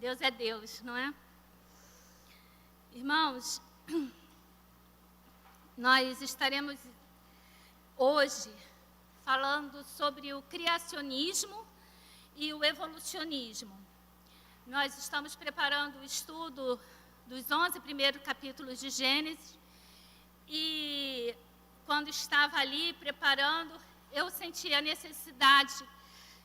Deus é Deus, não é? Irmãos, nós estaremos hoje falando sobre o criacionismo e o evolucionismo. Nós estamos preparando o estudo dos 11 primeiros capítulos de Gênesis e quando estava ali preparando, eu senti a necessidade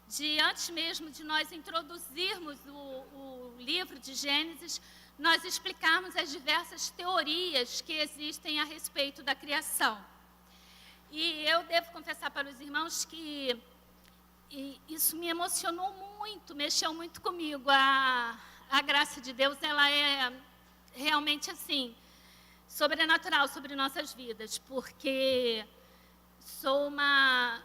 de, antes mesmo de nós introduzirmos o livro de Gênesis, nós explicarmos as diversas teorias que existem a respeito da criação. E eu devo confessar para os irmãos que isso me emocionou muito, mexeu muito comigo. A graça de Deus, ela é realmente assim, sobrenatural sobre nossas vidas, porque sou uma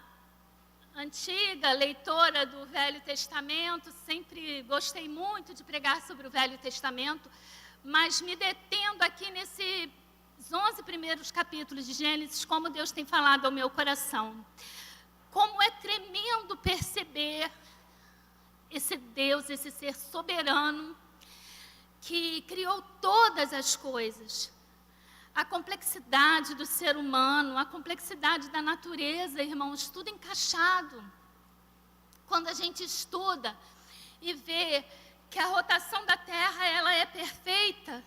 antiga leitora do Velho Testamento, sempre gostei muito de pregar sobre o Velho Testamento, mas me detendo aqui nesses 11 primeiros capítulos de Gênesis, como Deus tem falado ao meu coração. Como é tremendo perceber esse Deus, esse ser soberano, que criou todas as coisas. A complexidade do ser humano, a complexidade da natureza, irmãos, tudo encaixado. Quando a gente estuda e vê que a rotação da Terra, ela é perfeita,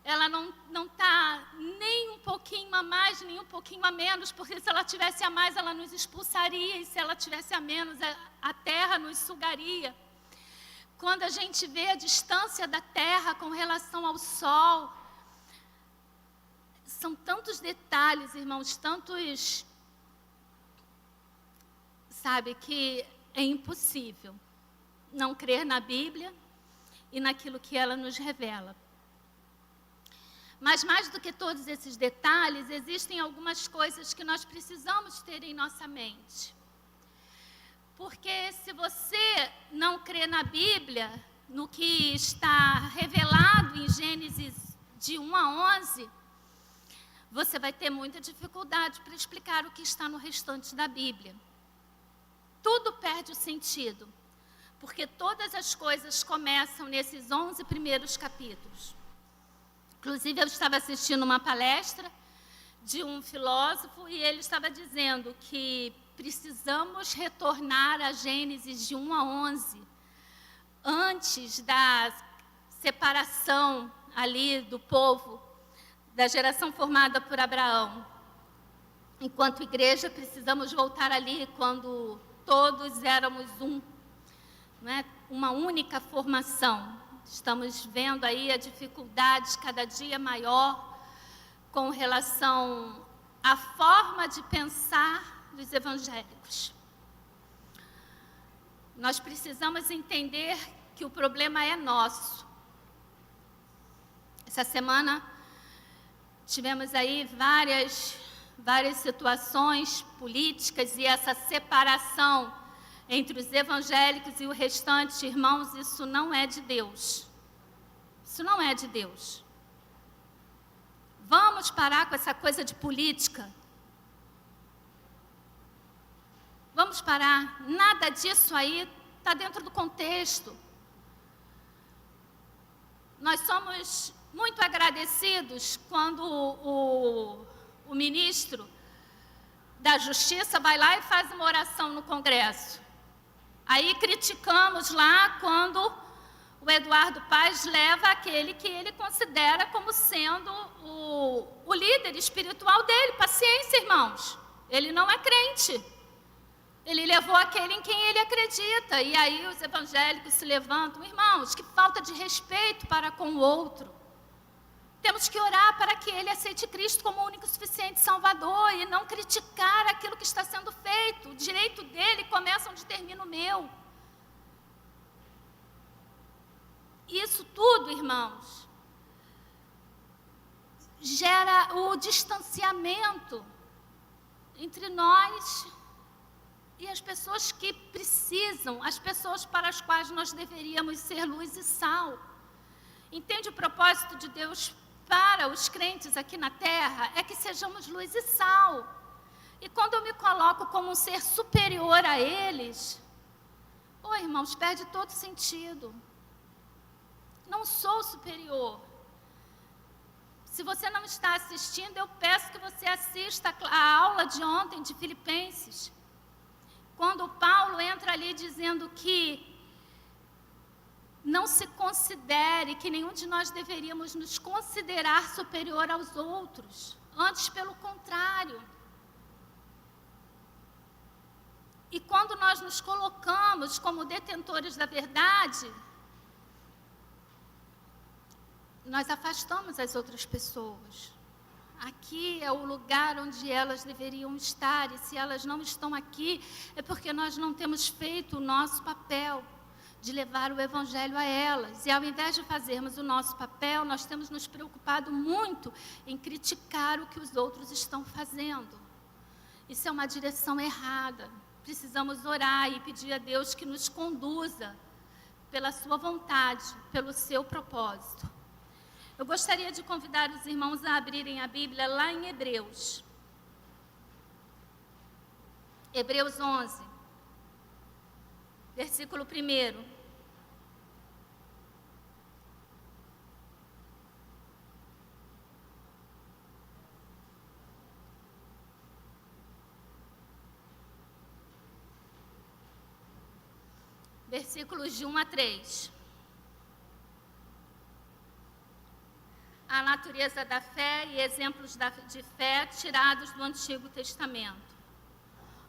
ela não está nem um pouquinho a mais, nem um pouquinho a menos, porque se ela tivesse a mais, ela nos expulsaria, e se ela tivesse a menos, a Terra nos sugaria. Quando a gente vê a distância da Terra com relação ao Sol, são tantos detalhes, irmãos, tantos, sabe, que é impossível não crer na Bíblia e naquilo que ela nos revela. Mas mais do que todos esses detalhes, existem algumas coisas que nós precisamos ter em nossa mente. Porque se você não crê na Bíblia, no que está revelado em Gênesis de 1 a 11, você vai ter muita dificuldade para explicar o que está no restante da Bíblia. Tudo perde o sentido, porque todas as coisas começam nesses 11 primeiros capítulos. Inclusive, eu estava assistindo uma palestra de um filósofo e ele estava dizendo que precisamos retornar a Gênesis de 1 a 11, antes da separação ali do povo, da geração formada por Abraão. Enquanto igreja, precisamos voltar ali quando todos éramos uma única formação. Estamos vendo aí a dificuldade cada dia maior com relação à forma de pensar dos evangélicos. Nós precisamos entender que o problema é nosso. Essa semana tivemos aí várias situações políticas e essa separação entre os evangélicos e o restante, irmãos, isso não é de Deus. Isso não é de Deus. Vamos parar com essa coisa de política. Vamos parar. Nada disso aí está dentro do contexto. Nós somos muito agradecidos quando o ministro da Justiça vai lá e faz uma oração no Congresso. Aí criticamos lá quando o Eduardo Paes leva aquele que ele considera como sendo o líder espiritual dele. Paciência, irmãos. Ele não é crente. Ele levou aquele em quem ele acredita. E aí os evangélicos se levantam. Irmãos, que falta de respeito para com o outro. Temos que orar para que ele aceite Cristo como o único e suficiente Salvador e não criticar aquilo que está sendo feito. O direito dele começa onde termina o meu. Isso tudo, irmãos, gera o distanciamento entre nós e as pessoas que precisam, as pessoas para as quais nós deveríamos ser luz e sal. Entende o propósito de Deus para os crentes aqui na terra? É que sejamos luz e sal. E quando eu me coloco como um ser superior a eles, irmãos, perde todo sentido. não sou superior. Se você não está assistindo, eu peço que você assista a aula de ontem de Filipenses, quando Paulo entra ali dizendo que não se considere, que nenhum de nós deveríamos nos considerar superior aos outros, antes pelo contrário. E quando nós nos colocamos como detentores da verdade, nós afastamos as outras pessoas. Aqui é o lugar onde elas deveriam estar, e se elas não estão aqui, é porque nós não temos feito o nosso papel de levar o Evangelho a elas. E ao invés de fazermos o nosso papel, nós temos nos preocupado muito em criticar o que os outros estão fazendo. Isso é uma direção errada. Precisamos orar e pedir a Deus que nos conduza pela sua vontade, pelo seu propósito. Eu gostaria de convidar os irmãos a abrirem a Bíblia lá em Hebreus. Hebreus 11, versículo 1. Versículos de 1 a 3. A natureza da fé e exemplos de fé tirados do Antigo Testamento.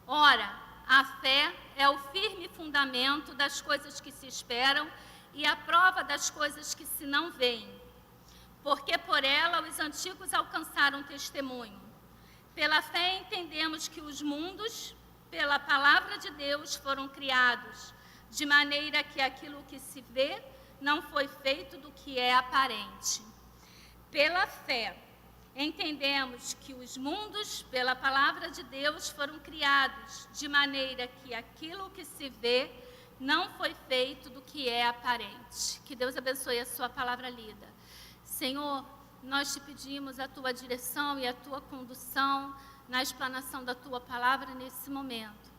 Ora, a fé é o firme fundamento das coisas que se esperam e a prova das coisas que se não veem. Porque por ela os antigos alcançaram testemunho. Pela fé entendemos que os mundos, pela palavra de Deus, foram criados, de maneira que aquilo que se vê não foi feito do que é aparente. Pela fé, entendemos que os mundos, pela palavra de Deus, foram criados, de maneira que aquilo que se vê não foi feito do que é aparente. Que Deus abençoe a sua palavra lida. Senhor, nós te pedimos a tua direção e a tua condução na explanação da tua palavra nesse momento.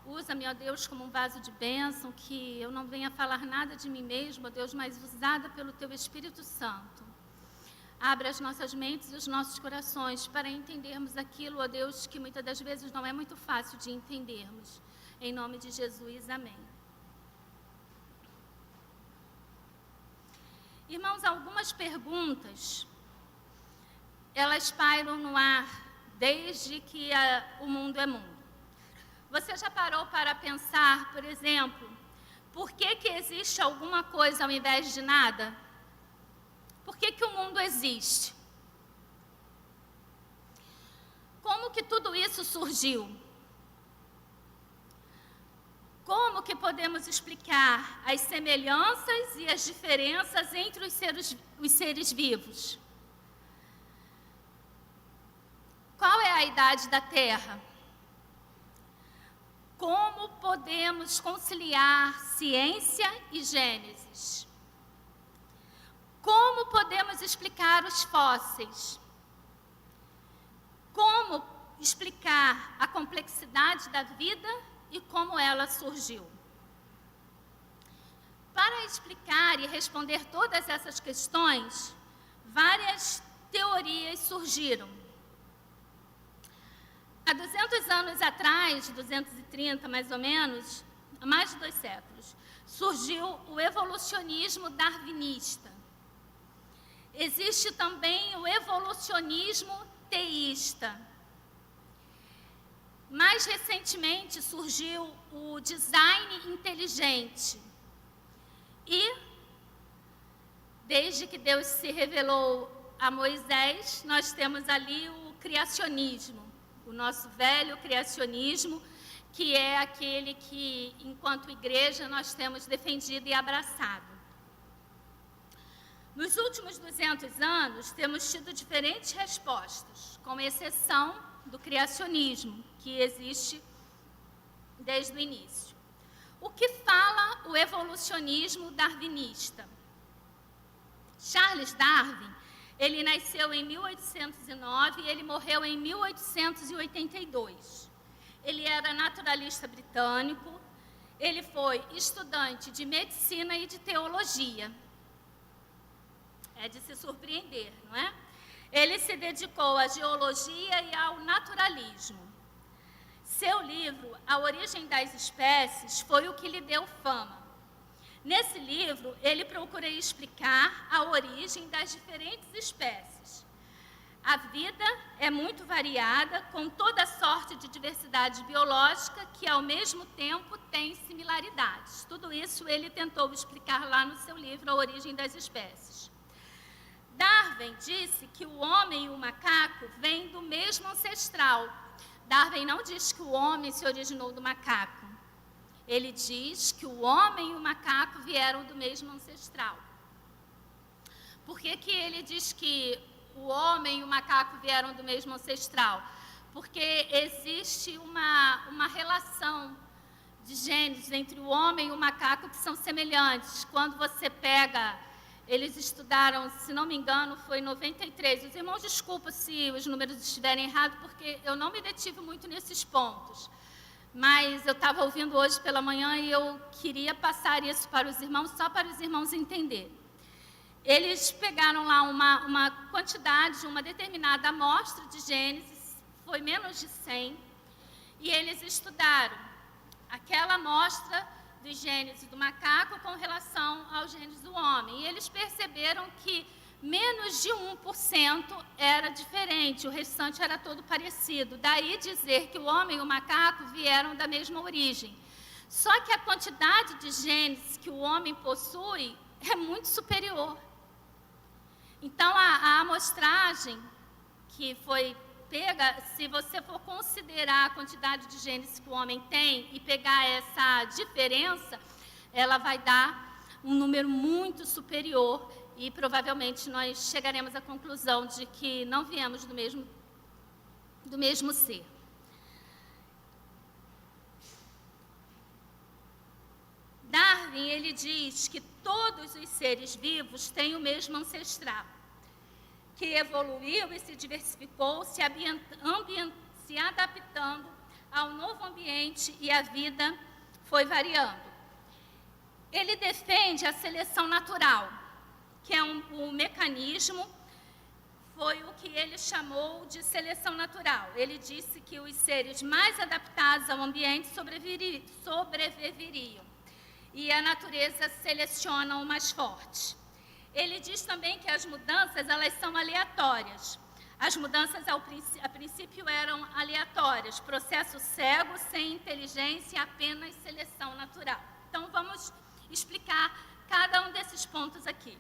Usa-me, ó Deus, como um vaso de bênção, que eu não venha falar nada de mim mesmo, ó Deus, mas usada pelo teu Espírito Santo. Abra as nossas mentes e os nossos corações para entendermos aquilo, ó Deus, que muitas das vezes não é muito fácil de entendermos. Em nome de Jesus, amém. Irmãos, algumas perguntas, elas pairam no ar desde que o mundo é mundo. Você já parou para pensar, por exemplo, por que existe alguma coisa ao invés de nada? Por que o mundo existe? Como que tudo isso surgiu? Como que podemos explicar as semelhanças e as diferenças entre os seres vivos? Qual é a idade da Terra? Como podemos conciliar ciência e Gênesis? Como podemos explicar os fósseis? Como explicar a complexidade da vida e como ela surgiu? Para explicar e responder todas essas questões, várias teorias surgiram. Há 200 anos atrás, 230 mais ou menos, há mais de 2 séculos, surgiu o evolucionismo darwinista. Existe também o evolucionismo teísta. Mais recentemente surgiu o design inteligente. E, desde que Deus se revelou a Moisés, nós temos ali o criacionismo, o nosso velho criacionismo, que é aquele que, enquanto igreja, nós temos defendido e abraçado. Nos últimos 200 anos, temos tido diferentes respostas, com exceção do criacionismo, que existe desde o início. O que fala o evolucionismo darwinista? Charles Darwin, ele nasceu em 1809 e ele morreu em 1882. Ele era naturalista britânico, ele foi estudante de medicina e de teologia. É de se surpreender, não é? Ele se dedicou à geologia e ao naturalismo. Seu livro, A Origem das Espécies, foi o que lhe deu fama. Nesse livro, ele procura explicar a origem das diferentes espécies. A vida é muito variada, com toda sorte de diversidade biológica que, ao mesmo tempo, tem similaridades. Tudo isso ele tentou explicar lá no seu livro, A Origem das Espécies. Darwin disse que o homem e o macaco vêm do mesmo ancestral. Darwin não diz que o homem se originou do macaco. Ele diz que o homem e o macaco vieram do mesmo ancestral. Por que ele diz que o homem e o macaco vieram do mesmo ancestral? Porque existe uma relação de genes entre o homem e o macaco que são semelhantes. Quando você pega, eles estudaram, se não me engano, foi em 93. Os irmãos, desculpa se os números estiverem errados, porque eu não me detive muito nesses pontos. Mas eu estava ouvindo hoje pela manhã e eu queria passar isso para os irmãos, só para os irmãos entenderem. Eles pegaram lá uma quantidade, uma determinada amostra de genes, foi menos de 100, e eles estudaram aquela amostra dos genes do macaco com relação aos genes do homem. E eles perceberam que menos de 1% era diferente, o restante era todo parecido. Daí dizer que o homem e o macaco vieram da mesma origem. Só que a quantidade de genes que o homem possui é muito superior. Então, a amostragem que foi pega, se você for considerar a quantidade de genes que o homem tem e pegar essa diferença, ela vai dar um número muito superior e provavelmente nós chegaremos à conclusão de que não viemos do mesmo ser. Darwin, ele diz que todos os seres vivos têm o mesmo ancestral, que evoluiu e se diversificou, se adaptando ao novo ambiente e a vida foi variando. Ele defende a seleção natural, que é um mecanismo, foi o que ele chamou de seleção natural. Ele disse que os seres mais adaptados ao ambiente sobreviveriam e a natureza seleciona o mais forte. Ele diz também que as mudanças, elas são aleatórias. As mudanças, a princípio, eram aleatórias, processo cego, sem inteligência, apenas seleção natural. Então, vamos explicar cada um desses pontos aqui.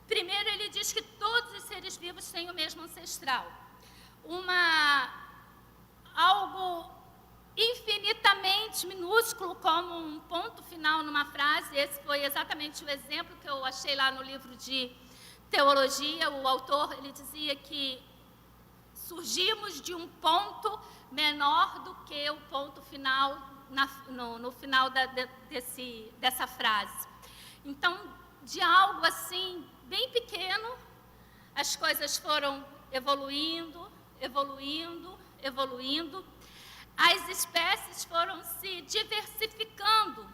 Primeiro, ele diz que todos os seres vivos têm o mesmo ancestral. Algo infinitamente minúsculo, como um ponto final numa frase. Esse foi exatamente o exemplo que eu achei lá no livro de teologia. O autor, ele dizia que surgimos de um ponto menor do que o ponto final, no final dessa frase. Então, de algo assim, bem pequeno, as coisas foram evoluindo, as espécies foram se diversificando,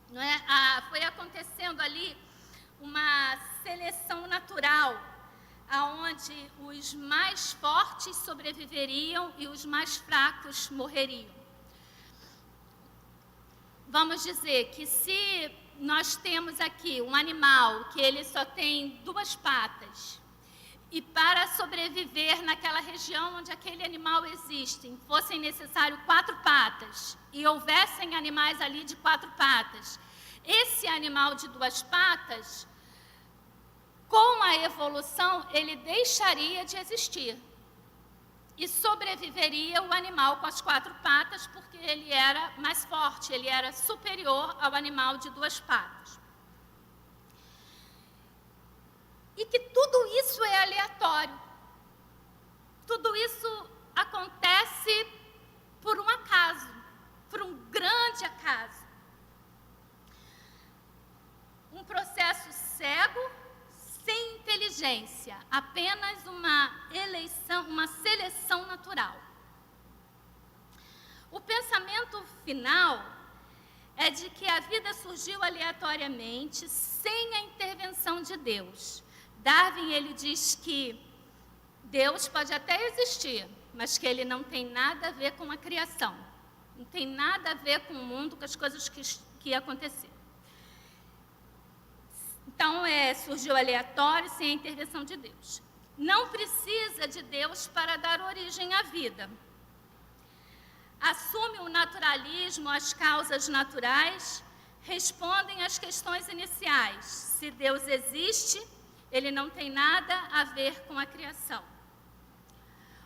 não é? Foi acontecendo ali uma seleção natural, aonde os mais fortes sobreviveriam e os mais fracos morreriam. Vamos dizer que se nós temos aqui um animal que ele só tem 2 patas, e para sobreviver naquela região onde aquele animal existe, fossem necessários 4 patas, e houvessem animais ali de 4 patas, esse animal de 2 patas, com a evolução, ele deixaria de existir. E sobreviveria o animal com as 4 patas, porque ele era mais forte, ele era superior ao animal de 2 patas. E que tudo isso é aleatório. Tudo isso acontece por um acaso, por um grande acaso. Um processo cego, sem inteligência, apenas uma seleção natural. O pensamento final é de que a vida surgiu aleatoriamente, sem a intervenção de Deus. Darwin, ele diz que Deus pode até existir, mas que ele não tem nada a ver com a criação. Não tem nada a ver com o mundo, com as coisas que aconteceram. Então, surgiu aleatório, sem a intervenção de Deus. Não precisa de Deus para dar origem à vida. Assume o naturalismo, as causas naturais respondem às questões iniciais. Se Deus existe, ele não tem nada a ver com a criação.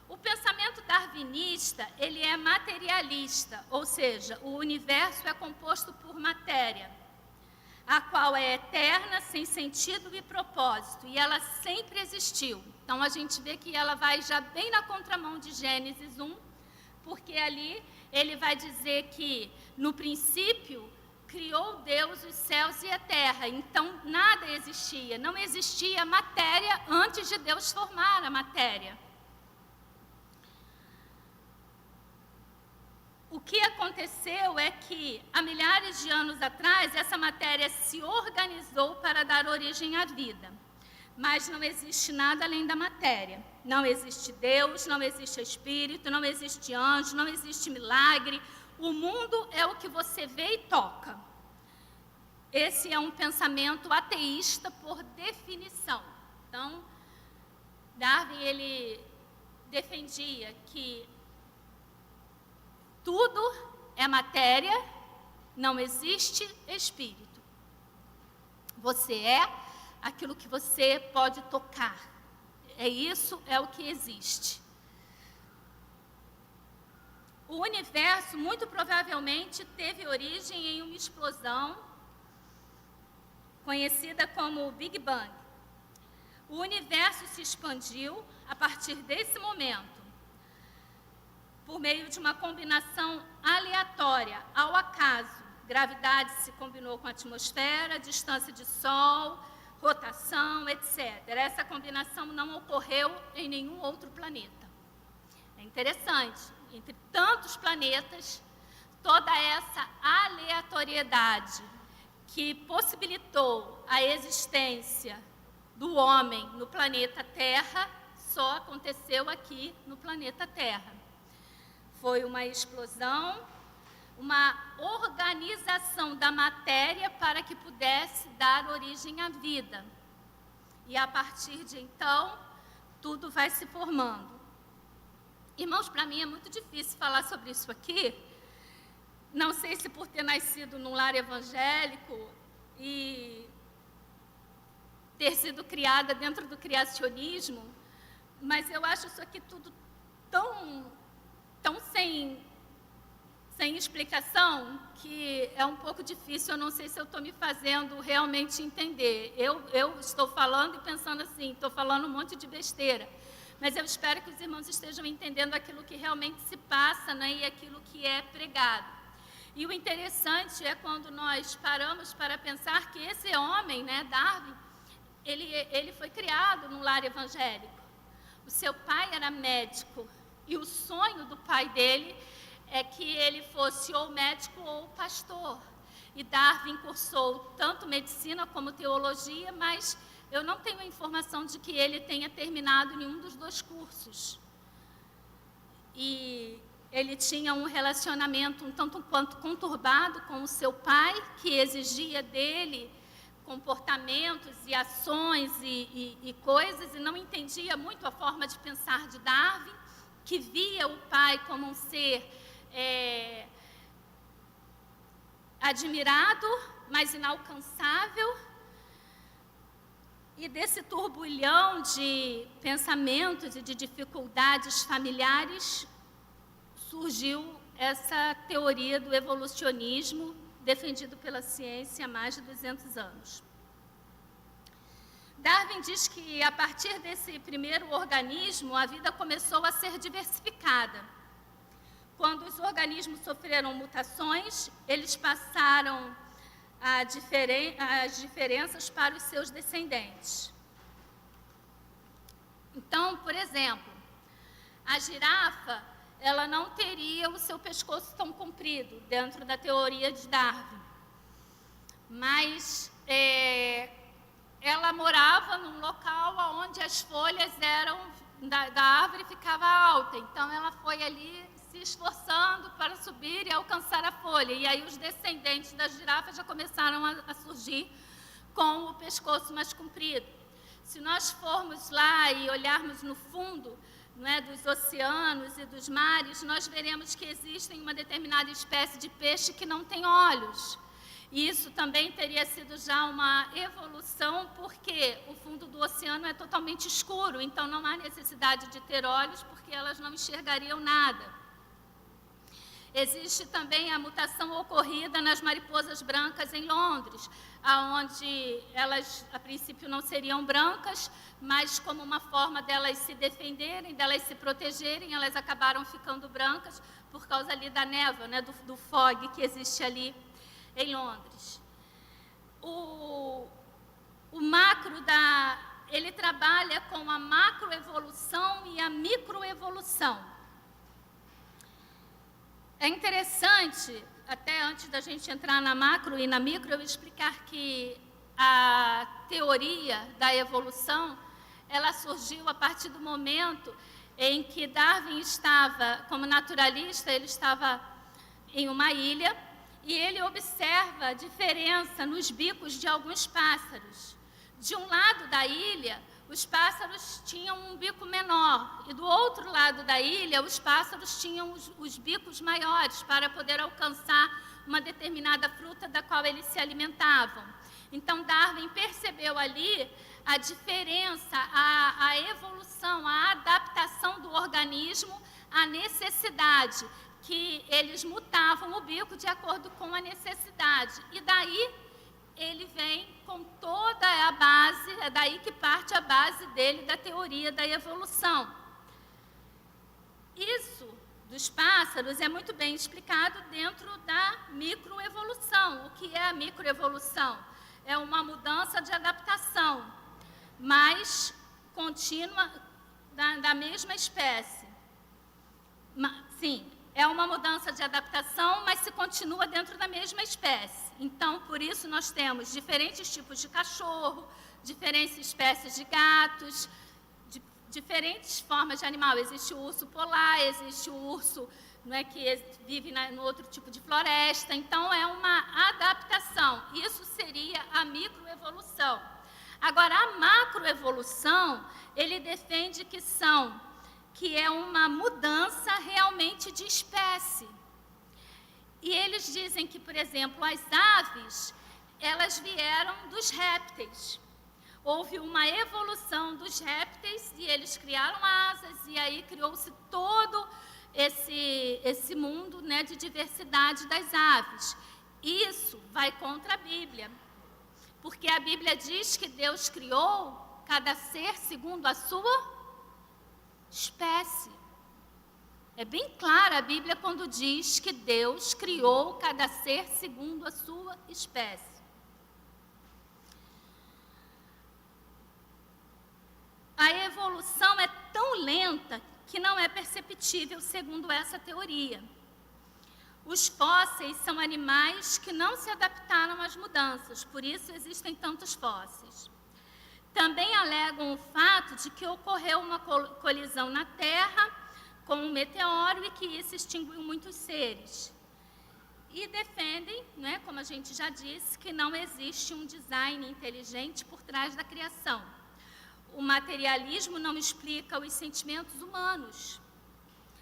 O pensamento darwinista, ele é materialista, ou seja, o universo é composto por matéria, a qual é eterna, sem sentido e propósito, e ela sempre existiu. Então, a gente vê que ela vai já bem na contramão de Gênesis 1, porque ali ele vai dizer que, no princípio, criou Deus os céus e a terra. Então, nada existia, não existia matéria antes de Deus formar a matéria. O que aconteceu é que, há milhares de anos atrás, essa matéria se organizou para dar origem à vida. Mas não existe nada além da matéria. Não existe Deus, não existe Espírito, não existe anjo, não existe milagre. O mundo é o que você vê e toca. Esse é um pensamento ateísta por definição. Então, Darwin, ele defendia que tudo é matéria, não existe espírito. Você é aquilo que você pode tocar. É o que existe. O universo, muito provavelmente, teve origem em uma explosão conhecida como Big Bang. O universo se expandiu a partir desse momento, por meio de uma combinação aleatória, ao acaso. Gravidade se combinou com a atmosfera, distância de Sol, rotação, etc. Essa combinação não ocorreu em nenhum outro planeta. É interessante, entre tantos planetas, toda essa aleatoriedade que possibilitou a existência do homem no planeta Terra, só aconteceu aqui no planeta Terra. Foi uma explosão, uma organização da matéria para que pudesse dar origem à vida. E a partir de então, tudo vai se formando. Irmãos, para mim é muito difícil falar sobre isso aqui. Não sei se por ter nascido num lar evangélico e ter sido criada dentro do criacionismo, mas eu acho isso aqui tudo tão sem explicação, que é um pouco difícil. Eu não sei se eu estou me fazendo realmente entender. Eu estou falando e pensando assim, estou falando um monte de besteira, mas eu espero que os irmãos estejam entendendo aquilo que realmente se passa, né, e aquilo que é pregado. E o interessante é quando nós paramos para pensar que esse homem, né, Darwin, ele foi criado num lar evangélico. O seu pai era médico, e o sonho do pai dele é que ele fosse ou médico ou pastor. E Darwin cursou tanto medicina como teologia, mas eu não tenho a informação de que ele tenha terminado nenhum dos dois cursos. E ele tinha um relacionamento um tanto quanto conturbado com o seu pai, que exigia dele comportamentos e ações e coisas, e não entendia muito a forma de pensar de Darwin, que via o pai como um ser admirado, mas inalcançável. E desse turbulhão de pensamentos e de dificuldades familiares, surgiu essa teoria do evolucionismo, defendido pela ciência há mais de 200 anos. Darwin diz que, a partir desse primeiro organismo, a vida começou a ser diversificada. Quando os organismos sofreram mutações, eles passaram as diferenças para os seus descendentes. Então, por exemplo, a girafa, ela não teria o seu pescoço tão comprido, dentro da teoria de Darwin. Mas ela morava num local onde as folhas da árvore ficava alta. Então, ela foi ali se esforçando para subir e alcançar a folha. E aí os descendentes da girafa já começaram a surgir com o pescoço mais comprido. Se nós formos lá e olharmos no fundo, não é, dos oceanos e dos mares, nós veremos que existem uma determinada espécie de peixe que não tem olhos. E isso também teria sido já uma evolução, porque o fundo do oceano é totalmente escuro, então não há necessidade de ter olhos, porque elas não enxergariam nada. Existe também a mutação ocorrida nas mariposas brancas em Londres, onde elas, a princípio, não seriam brancas, mas como uma forma delas se defenderem, delas se protegerem, elas acabaram ficando brancas por causa ali da névoa, né, do fog que existe ali em Londres. O macro ele trabalha com a macroevolução e a microevolução. É interessante, até antes da gente entrar na macro e na micro, eu explicar que a teoria da evolução, ela surgiu a partir do momento em que Darwin estava, como naturalista, ele estava em uma ilha e ele observa a diferença nos bicos de alguns pássaros. De um lado da ilha, os pássaros tinham um bico menor, e do outro lado da ilha, os pássaros tinham os bicos maiores para poder alcançar uma determinada fruta da qual eles se alimentavam. Então, Darwin percebeu ali a diferença, a evolução, a adaptação do organismo à necessidade, que eles mutavam o bico de acordo com a necessidade. E daí ele vem com toda a base, é daí que parte a base dele da teoria da evolução. Isso dos pássaros é muito bem explicado dentro da microevolução. O que é a microevolução? É uma mudança de adaptação, mas contínua da mesma espécie. Sim, é uma mudança de adaptação, mas se continua dentro da mesma espécie. Então, por isso, nós temos diferentes tipos de cachorro, diferentes espécies de gatos, diferentes formas de animal. Existe o urso polar, existe o urso, não é, que vive no outro tipo de floresta. Então, é uma adaptação. Isso seria a microevolução. Agora, a macroevolução, ele defende que é uma mudança realmente de espécie. E eles dizem que, por exemplo, as aves, elas vieram dos répteis. Houve uma evolução dos répteis e eles criaram asas, e aí criou-se todo esse mundo, né, de diversidade das aves. Isso vai contra a Bíblia, porque a Bíblia diz que Deus criou cada ser segundo a sua espécie. É bem clara a Bíblia quando diz que Deus criou cada ser segundo a sua espécie. A evolução é tão lenta que não é perceptível segundo essa teoria. Os fósseis são animais que não se adaptaram às mudanças, por isso existem tantos fósseis. Também alegam o fato de que ocorreu uma colisão na Terra com um meteoro e que isso extinguiu muitos seres. E defendem, né, como a gente já disse, que não existe um design inteligente por trás da criação. O materialismo não explica os sentimentos humanos,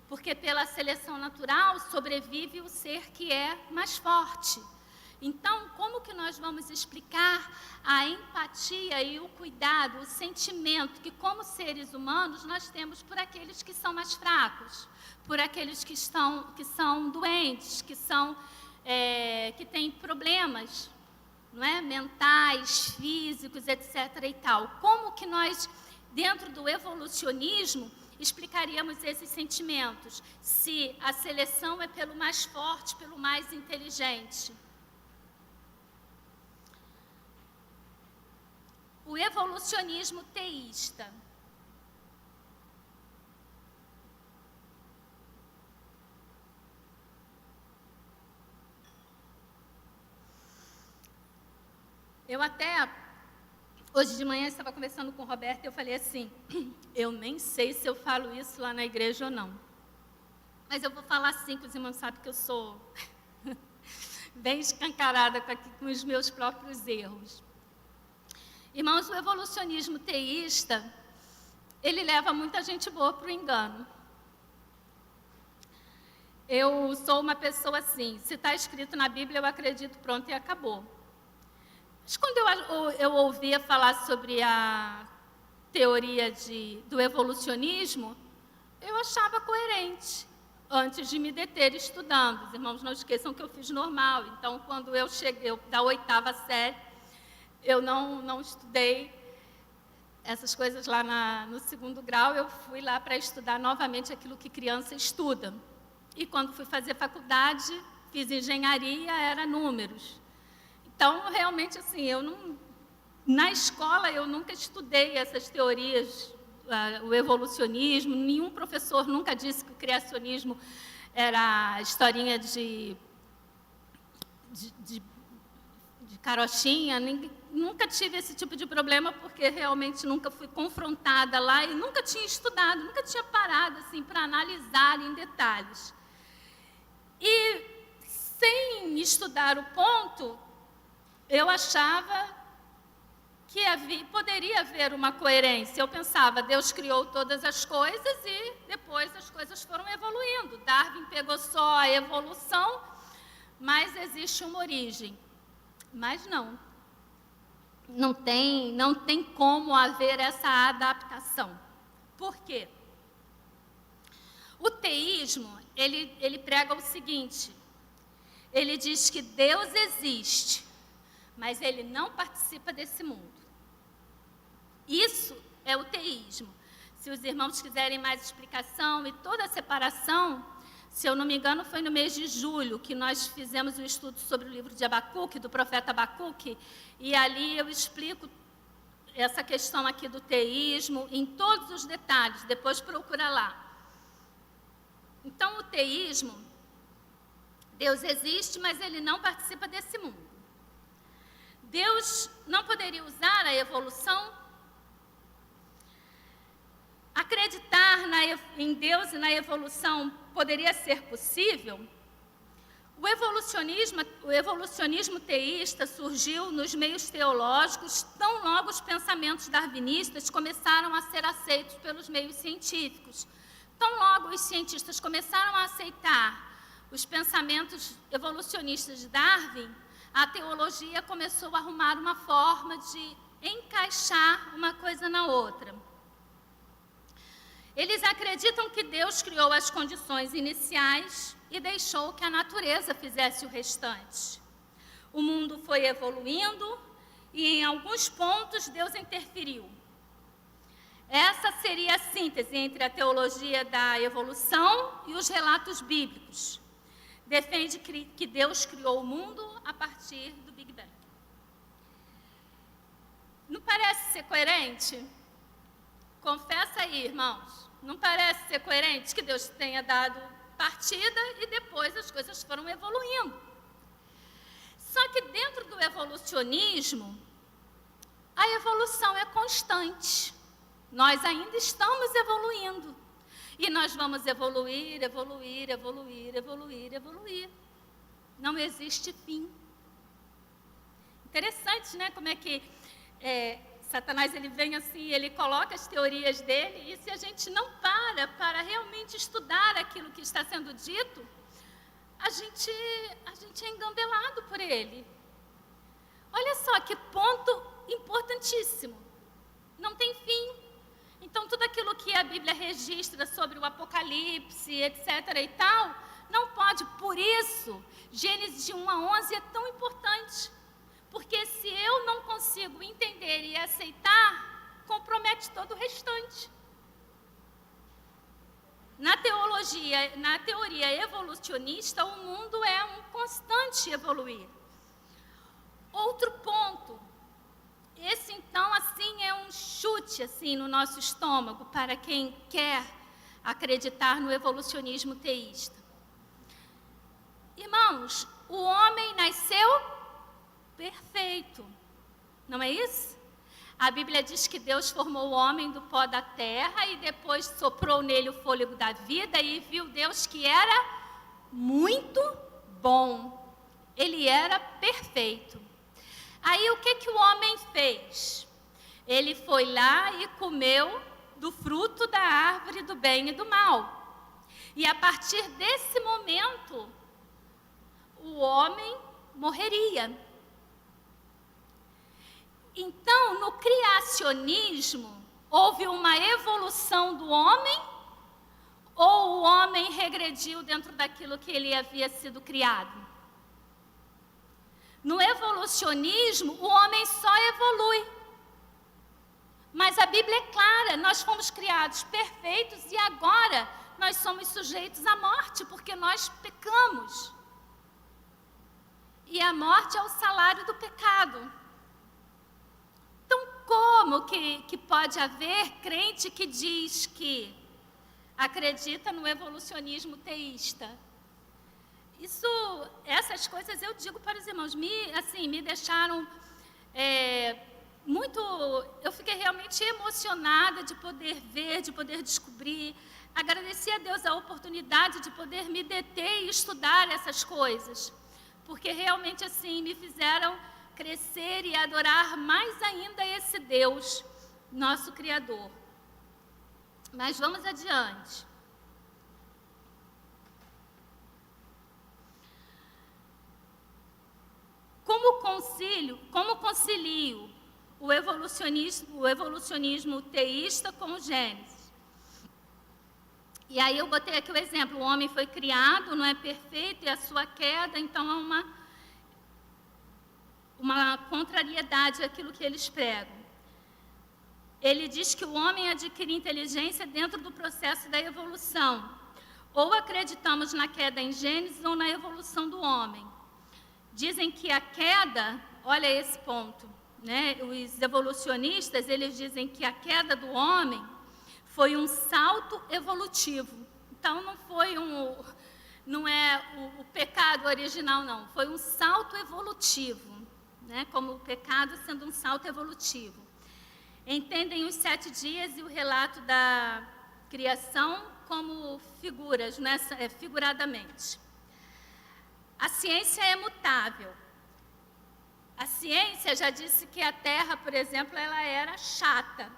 porque pela seleção natural sobrevive o ser que é mais forte. Então, como que nós vamos explicar a empatia e o cuidado, o sentimento que, como seres humanos, nós temos por aqueles que são mais fracos, por aqueles que são doentes, que têm problemas, não é? Mentais, físicos, etc. e tal. Como que nós, dentro do evolucionismo, explicaríamos esses sentimentos, se a seleção é pelo mais forte, pelo mais inteligente? O evolucionismo teísta. Eu até Hoje de manhã eu estava conversando com o Roberto e eu falei assim, eu nem sei se eu falo isso lá na igreja ou não. Mas eu vou falar assim, que os irmãos sabem que eu sou bem escancarada com os meus próprios erros. Irmãos, o evolucionismo teísta, ele leva muita gente boa para o engano. Eu sou uma pessoa assim, se está escrito na Bíblia, eu acredito, pronto, e acabou. Mas quando eu ouvia falar sobre a teoria do evolucionismo, eu achava coerente, antes de me deter estudando. Os irmãos não esqueçam que eu fiz normal, então quando eu cheguei da 8ª série, eu não estudei essas coisas lá no 2º grau, eu fui lá para estudar novamente aquilo que criança estuda. E quando fui fazer faculdade, fiz engenharia, era números. Então, realmente, assim, na escola eu nunca estudei essas teorias, o evolucionismo, nenhum professor nunca disse que o criacionismo era historinha de carochinha, nunca tive esse tipo de problema, porque realmente nunca fui confrontada lá e nunca tinha estudado, nunca tinha parado assim, para analisar em detalhes. E, sem estudar o ponto, eu achava que poderia haver uma coerência. Eu pensava, Deus criou todas as coisas e depois as coisas foram evoluindo. Darwin pegou só a evolução, mas existe uma origem. Mas não tem como haver essa adaptação. Por quê? O teísmo, ele prega o seguinte, ele diz que Deus existe, mas ele não participa desse mundo. Isso é o teísmo. Se os irmãos quiserem mais explicação e toda a separação, se eu não me engano, foi no mês de julho que nós fizemos um estudo sobre o livro de Abacuque, do profeta Abacuque, e ali eu explico essa questão aqui do teísmo em todos os detalhes, depois procura lá. Então, o teísmo, Deus existe, mas ele não participa desse mundo. Deus não poderia usar a evolução? Acreditar em Deus e na evolução poderia ser possível? O evolucionismo teísta surgiu nos meios teológicos tão logo os pensamentos darwinistas começaram a ser aceitos pelos meios científicos. Tão logo os cientistas começaram a aceitar os pensamentos evolucionistas de Darwin, a teologia começou a arrumar uma forma de encaixar uma coisa na outra. Eles acreditam que Deus criou as condições iniciais e deixou que a natureza fizesse o restante. O mundo foi evoluindo e, em alguns pontos, Deus interferiu. Essa seria a síntese entre a teologia da evolução e os relatos bíblicos. Defende que Deus criou o mundo a partir do Big Bang. Não parece ser coerente? Confessa aí, irmãos. Não parece ser coerente que Deus tenha dado partida e depois as coisas foram evoluindo. Só que dentro do evolucionismo, a evolução é constante. Nós ainda estamos evoluindo. E nós vamos evoluir, evoluir, evoluir, evoluir, evoluir. Não existe fim. Interessante, né? Como é que Satanás ele vem assim, ele coloca as teorias dele, e se a gente não para realmente estudar aquilo que está sendo dito, a gente é engambelado por ele. Olha só que ponto importantíssimo. Não tem fim. Então, tudo aquilo que a Bíblia registra sobre o Apocalipse, etc. e tal, não pode. Por isso, Gênesis de 1 a 11 é tão importante. Porque se eu não consigo entender e aceitar, compromete todo o restante. Na teoria evolucionista, o mundo é um constante evoluir. Outro ponto, esse então assim é um chute assim no nosso estômago para quem quer acreditar no evolucionismo teísta. Irmãos, o homem nasceu perfeito, não é isso? A Bíblia diz que Deus formou o homem do pó da terra e depois soprou nele o fôlego da vida e viu Deus que era muito bom. Ele era perfeito. Aí o que o homem fez? Ele foi lá e comeu do fruto da árvore do bem e do mal. E a partir desse momento, o homem morreria. Então, no criacionismo, houve uma evolução do homem ou o homem regrediu dentro daquilo que ele havia sido criado? No evolucionismo, o homem só evolui. Mas a Bíblia é clara, nós fomos criados perfeitos e agora nós somos sujeitos à morte, porque nós pecamos. E a morte é o salário do pecado. Então, como que pode haver crente que diz que acredita no evolucionismo teísta? Essas coisas eu digo para os irmãos, me deixaram muito... Eu fiquei realmente emocionada de poder ver, de poder descobrir. Agradeci a Deus a oportunidade de poder me deter e estudar essas coisas, porque realmente assim me fizeram crescer e adorar mais ainda esse Deus, nosso Criador. Mas vamos adiante. Como concilio o evolucionismo teísta com o Gênesis? E aí eu botei aqui o exemplo, o homem foi criado, não é perfeito, e a sua queda, então é uma contrariedade àquilo que eles pregam. Ele diz que o homem adquire inteligência dentro do processo da evolução. Ou acreditamos na queda em Gênesis ou na evolução do homem. Dizem que a queda, olha esse ponto, né? Os evolucionistas, eles dizem que a queda do homem foi um salto evolutivo. Então não é o pecado original, não. Foi um salto evolutivo, né? Como o pecado sendo um salto evolutivo. Entendem os 7 dias e o relato da criação como figuras, né? Figuradamente. A ciência é mutável. A ciência já disse que a Terra, por exemplo, ela era chata.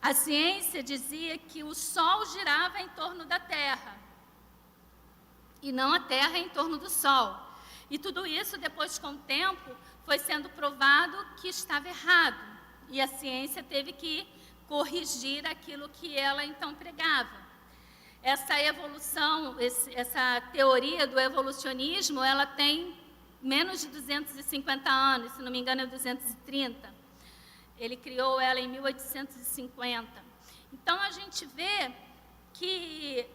A ciência dizia que o Sol girava em torno da Terra e não a Terra em torno do Sol. E tudo isso, depois, com o tempo, foi sendo provado que estava errado. E a ciência teve que corrigir aquilo que ela então pregava. Essa evolução, essa teoria do evolucionismo, ela tem menos de 250 anos, se não me engano é 230. Ele criou ela em 1850. Então, a gente vê que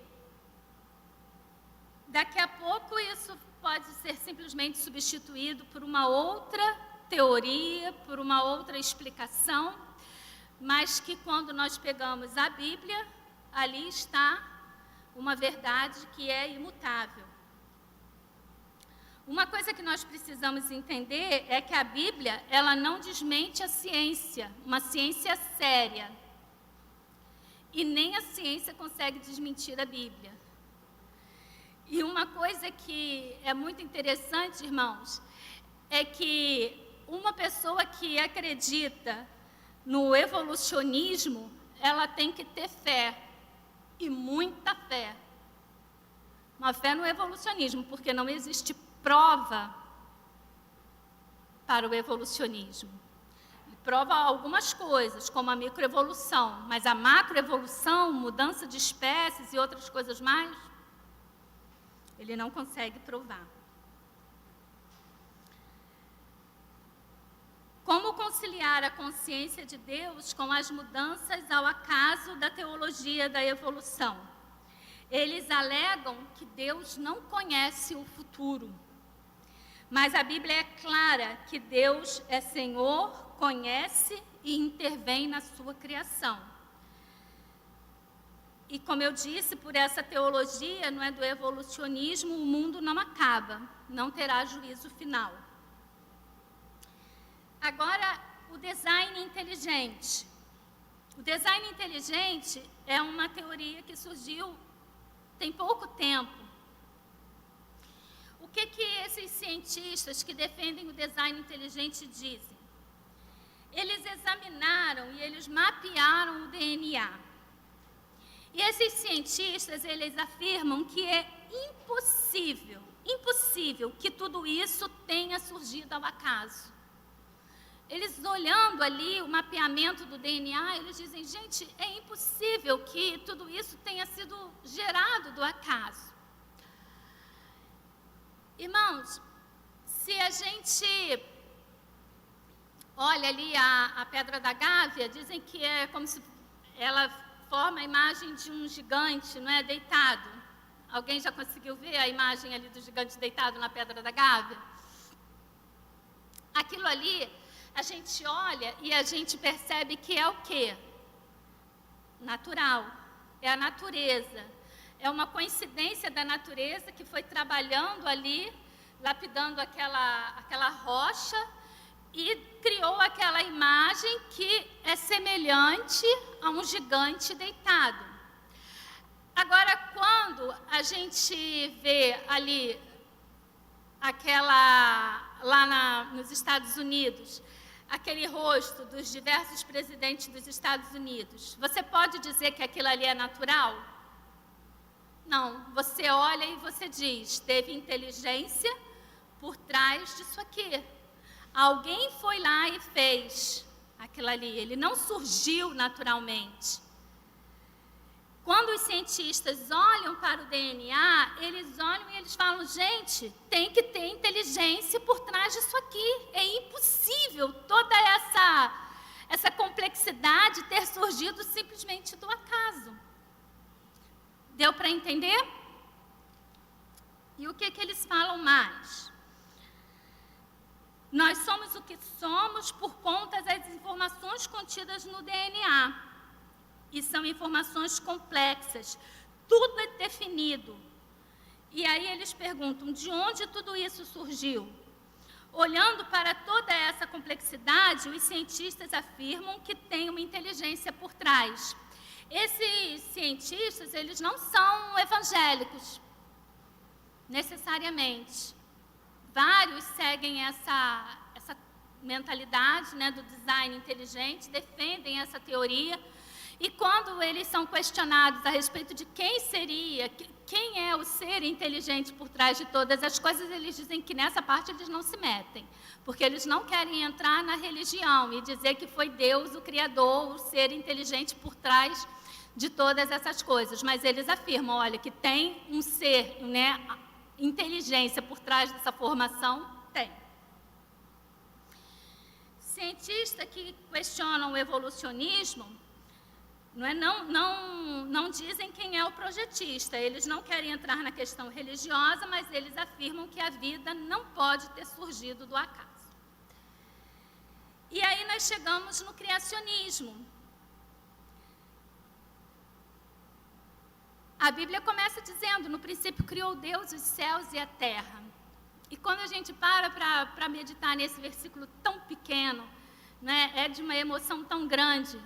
daqui a pouco isso pode ser simplesmente substituído por uma outra teoria, por uma outra explicação, mas que quando nós pegamos a Bíblia, ali está uma verdade que é imutável. Uma coisa que nós precisamos entender é que a Bíblia, ela não desmente a ciência, uma ciência séria. E nem a ciência consegue desmentir a Bíblia. E uma coisa que é muito interessante, irmãos, é que uma pessoa que acredita no evolucionismo, ela tem que ter fé. E muita fé. Uma fé no evolucionismo, porque não existe prova para o evolucionismo. Ele prova algumas coisas, como a microevolução, mas a macroevolução, mudança de espécies e outras coisas mais, ele não consegue provar. Como conciliar a consciência de Deus com as mudanças ao acaso da teologia da evolução? Eles alegam que Deus não conhece o futuro. Mas a Bíblia é clara que Deus é Senhor, conhece e intervém na sua criação. E como eu disse, por essa teologia, não é, do evolucionismo, o mundo não acaba, não terá juízo final. Agora, o design inteligente. O design inteligente é uma teoria que surgiu tem pouco tempo. O que esses cientistas que defendem o design inteligente dizem? Eles examinaram e eles mapearam o DNA. E esses cientistas, eles afirmam que é impossível que tudo isso tenha surgido ao acaso. Eles olhando ali o mapeamento do DNA, eles dizem, gente, é impossível que tudo isso tenha sido gerado do acaso. Irmãos, se a gente olha ali a Pedra da Gávea, dizem que é como se ela forma a imagem de um gigante, não é, deitado. Alguém já conseguiu ver a imagem ali do gigante deitado na Pedra da Gávea? Aquilo ali, a gente olha e a gente percebe que é o quê? Natural, é a natureza. É uma coincidência da natureza que foi trabalhando ali, lapidando aquela rocha e criou aquela imagem que é semelhante a um gigante deitado. Agora, quando a gente vê ali nos Estados Unidos, aquele rosto dos diversos presidentes dos Estados Unidos, você pode dizer que aquilo ali é natural? Não, você olha e você diz, teve inteligência por trás disso aqui. Alguém foi lá e fez aquilo ali, ele não surgiu naturalmente. Quando os cientistas olham para o DNA, eles olham e eles falam, gente, tem que ter inteligência por trás disso aqui. É impossível toda essa complexidade ter surgido simplesmente do acaso. Deu para entender? E o que eles falam mais? Nós somos o que somos por conta das informações contidas no DNA. E são informações complexas. Tudo é definido. E aí eles perguntam, de onde tudo isso surgiu? Olhando para toda essa complexidade, os cientistas afirmam que tem uma inteligência por trás. Esses cientistas, eles não são evangélicos, necessariamente. Vários seguem essa mentalidade, né, do design inteligente, defendem essa teoria. E quando eles são questionados a respeito de quem é o ser inteligente por trás de todas as coisas, eles dizem que nessa parte eles não se metem, porque eles não querem entrar na religião e dizer que foi Deus, o Criador, o ser inteligente por trás de todas essas coisas. Mas eles afirmam, olha, que tem um ser, né, inteligência por trás dessa formação, tem. Cientistas que questionam o evolucionismo, não dizem quem é o projetista. Eles não querem entrar na questão religiosa, mas eles afirmam que a vida não pode ter surgido do acaso. E aí nós chegamos no criacionismo. A Bíblia começa dizendo, no princípio criou Deus os céus e a terra. E quando a gente para meditar nesse versículo tão pequeno, né, é de uma emoção tão grande,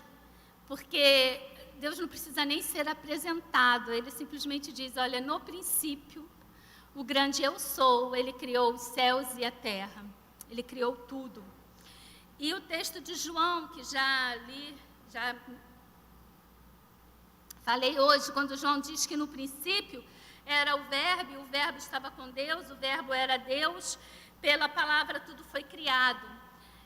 porque Deus não precisa nem ser apresentado, Ele simplesmente diz, olha, no princípio, o grande eu sou, Ele criou os céus e a terra, Ele criou tudo. E o texto de João, que já falei hoje, quando João diz que no princípio era o Verbo, e o Verbo estava com Deus, o Verbo era Deus, pela palavra tudo foi criado.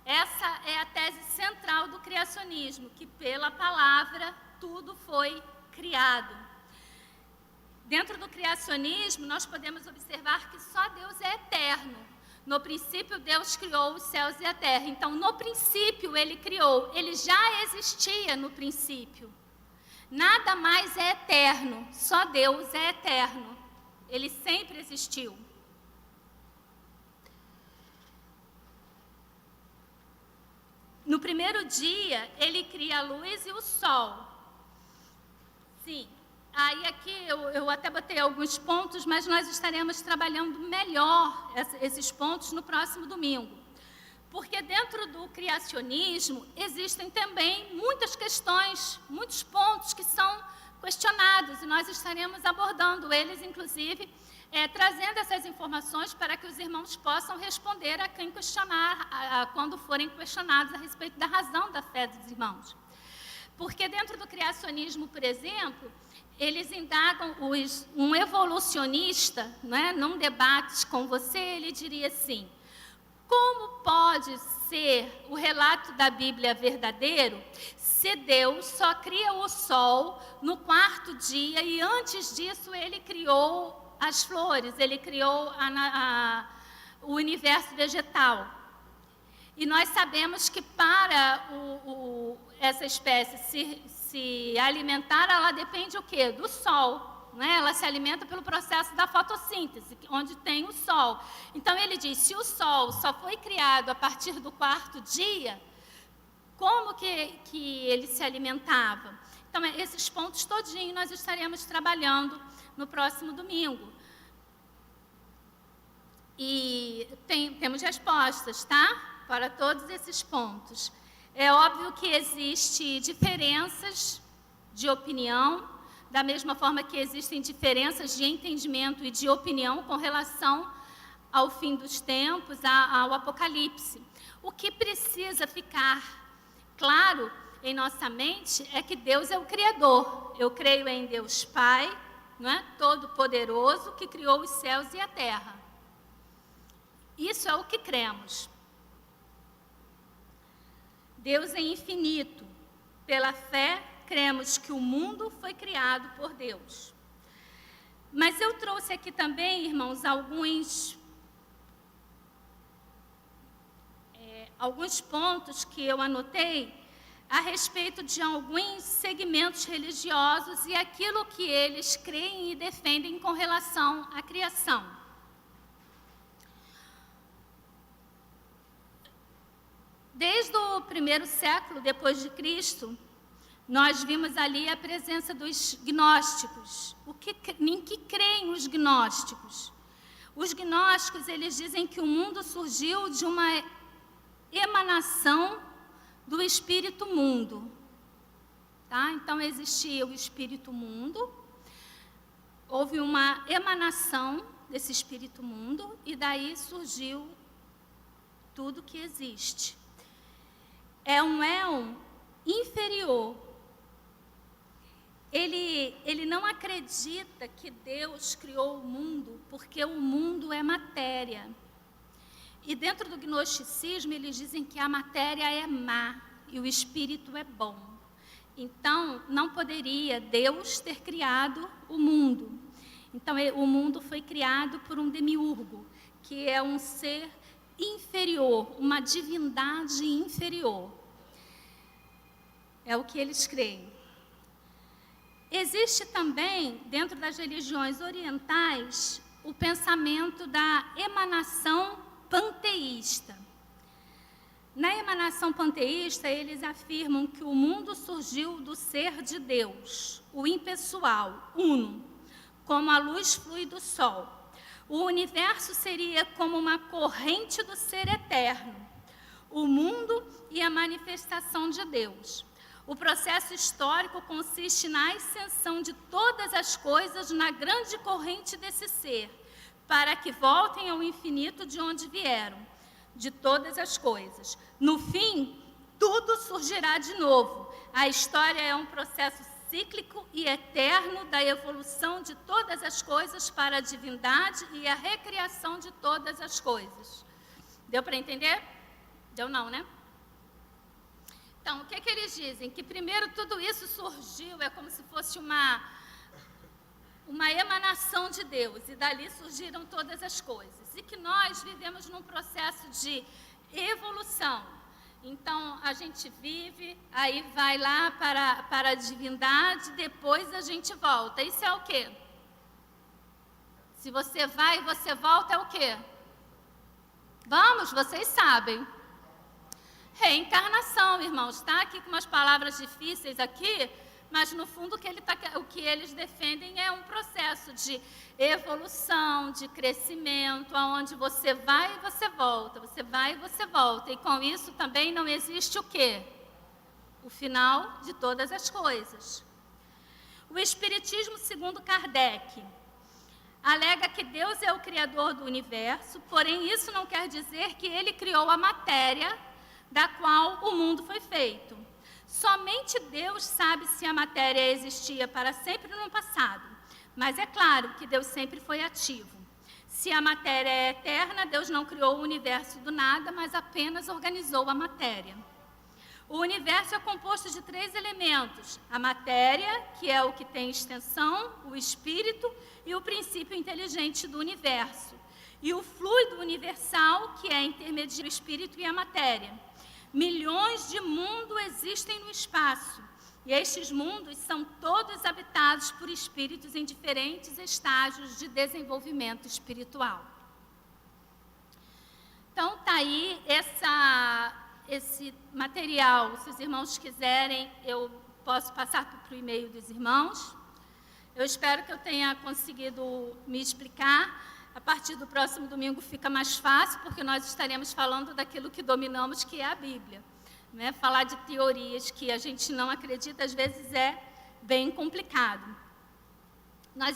Essa é a tese central do criacionismo, que pela palavra tudo foi criado. Dentro do criacionismo, nós podemos observar que só Deus é eterno. No princípio, Deus criou os céus e a terra. Então, no princípio, Ele criou. Ele já existia no princípio. Nada mais é eterno, só Deus é eterno. Ele sempre existiu. No primeiro dia, Ele cria a luz e o sol. Sim, aí aqui eu até botei alguns pontos, mas nós estaremos trabalhando melhor esses pontos no próximo domingo. Porque dentro do criacionismo existem também muitas questões, muitos pontos que são questionados, e nós estaremos abordando eles, inclusive, trazendo essas informações para que os irmãos possam responder a quem questionar, quando forem questionados a respeito da razão da fé dos irmãos. Porque dentro do criacionismo, por exemplo, eles indagam um evolucionista, né, num debate com você, ele diria assim: como pode ser o relato da Bíblia verdadeiro se Deus só cria o sol no quarto dia e antes disso ele criou as flores, ele criou o universo vegetal? E nós sabemos que para essa espécie se alimentar, ela depende o quê? Do sol, né? Ela se alimenta pelo processo da fotossíntese, onde tem o sol. Então ele diz, se o sol só foi criado a partir do quarto dia, como que ele se alimentava? Então esses pontos todinhos nós estaremos trabalhando no próximo domingo. E temos respostas, tá? Para todos esses pontos. É óbvio que existem diferenças de opinião, da mesma forma que existem diferenças de entendimento e de opinião com relação ao fim dos tempos, ao Apocalipse. O que precisa ficar claro em nossa mente é que Deus é o Criador. Eu creio em Deus Pai, não é? Todo-Poderoso, que criou os céus e a terra. Isso é o que cremos. Deus é infinito. Pela fé, cremos que o mundo foi criado por Deus. Mas eu trouxe aqui também, irmãos, alguns pontos que eu anotei a respeito de alguns segmentos religiosos e aquilo que eles creem e defendem com relação à criação. Desde o primeiro século depois de Cristo, nós vimos ali a presença dos gnósticos. Em que creem os gnósticos? Os gnósticos, eles dizem que o mundo surgiu de uma emanação do espírito mundo. Tá? Então, existia o espírito mundo, houve uma emanação desse espírito mundo, e daí surgiu tudo que existe. É um éon inferior. Ele não acredita que Deus criou o mundo, porque o mundo é matéria. E dentro do gnosticismo, eles dizem que a matéria é má e o espírito é bom. Então, não poderia Deus ter criado o mundo. Então, o mundo foi criado por um demiurgo, que é um ser inferior, uma divindade inferior. É o que eles creem. Existe também, dentro das religiões orientais, o pensamento da emanação panteísta. Na emanação panteísta, eles afirmam que o mundo surgiu do ser de Deus, o impessoal, uno, como a luz flui do sol. O universo seria como uma corrente do ser eterno, o mundo e a manifestação de Deus. O processo histórico consiste na ascensão de todas as coisas na grande corrente desse ser, para que voltem ao infinito de onde vieram, de todas as coisas. No fim, tudo surgirá de novo. A história é um processo cíclico e eterno da evolução de todas as coisas para a divindade e a recriação de todas as coisas. Deu para entender? Deu não, né? Então, o que eles dizem? Que primeiro tudo isso surgiu, é como se fosse uma emanação de Deus, e dali surgiram todas as coisas. E que nós vivemos num processo de evolução. Então, a gente vive, aí vai lá para a divindade, depois a gente volta. Isso é o quê? Se você vai e você volta, é o quê? Vamos, vocês sabem. Reencarnação, irmãos, tá? Aqui com umas palavras difíceis aqui, mas no fundo o que eles defendem é um processo de evolução, de crescimento, onde você vai e você volta, você vai e você volta. E com isso também não existe o quê? O final de todas as coisas. O Espiritismo, segundo Kardec, alega que Deus é o criador do universo, porém isso não quer dizer que ele criou a matéria da qual o mundo foi feito. Somente Deus sabe se a matéria existia para sempre no passado, mas é claro que Deus sempre foi ativo. Se a matéria é eterna, Deus não criou o universo do nada, mas apenas organizou a matéria. O universo é composto de 3 elementos: a matéria, que é o que tem extensão, o espírito e o princípio inteligente do universo, e o fluido universal, que é intermediário entre o espírito e a matéria. Milhões de mundos existem no espaço, e estes mundos são todos habitados por espíritos em diferentes estágios de desenvolvimento espiritual. Então, está aí esse material. Se os irmãos quiserem, eu posso passar para o e-mail dos irmãos. Eu espero que eu tenha conseguido me explicar. A partir do próximo domingo fica mais fácil, porque nós estaremos falando daquilo que dominamos, que é a Bíblia. Né? Falar de teorias que a gente não acredita, às vezes é bem complicado. Nós